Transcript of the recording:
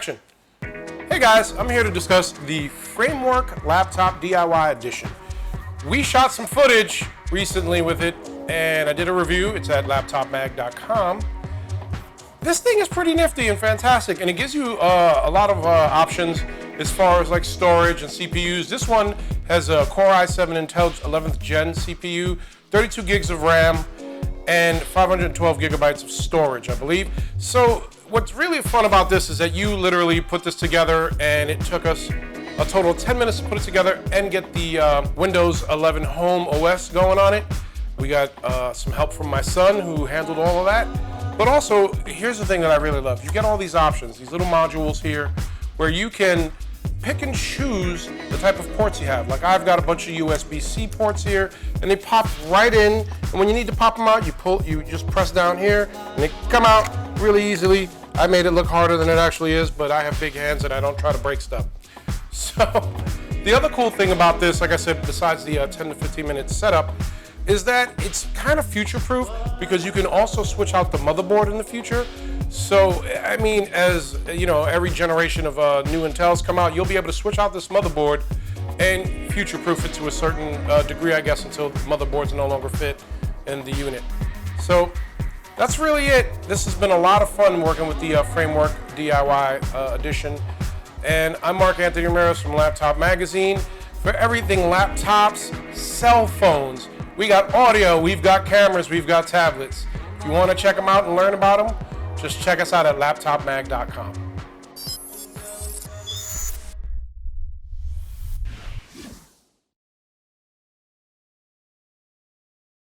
Action. Hey guys, I'm here to discuss the Framework Laptop DIY Edition. We shot some footage recently with it, and I did a review. It's at laptopmag.com. This thing is pretty nifty and fantastic, and it gives you a lot of options as far as like storage and CPUs. This one has a Core i7 Intel 11th Gen CPU, 32 gigs of RAM, and 512 gigabytes of storage, I believe. So what's really fun about this is that you literally put this together, and it took us a total of 10 minutes to put it together and get the Windows 11 Home OS going on it. We got some help from my son who handled all of that. But also, here's the thing that I really love. You get all these options, these little modules here, where you can pick and choose the type of ports you have. Like I've got a bunch of USB-C ports here, and they pop right in. And when you need to pop them out, you just press down here, and they come out really easily. I made it look harder than it actually is, but I have big hands and I don't try to break stuff. So, the other cool thing about this, like I said, besides the 10 to 15 minute setup, is that it's kind of future-proof because you can also switch out the motherboard in the future. So, I mean, as you know, every generation of new Intels come out, you'll be able to switch out this motherboard and future-proof it to a certain degree, I guess, until the motherboards no longer fit in the unit. So, that's really it. This has been a lot of fun working with the Framework DIY edition. And I'm Mark Anthony Ramirez from Laptop Magazine. For everything laptops, cell phones, we got audio, we've got cameras, we've got tablets. If you want to check them out and learn about them, just check us out at laptopmag.com.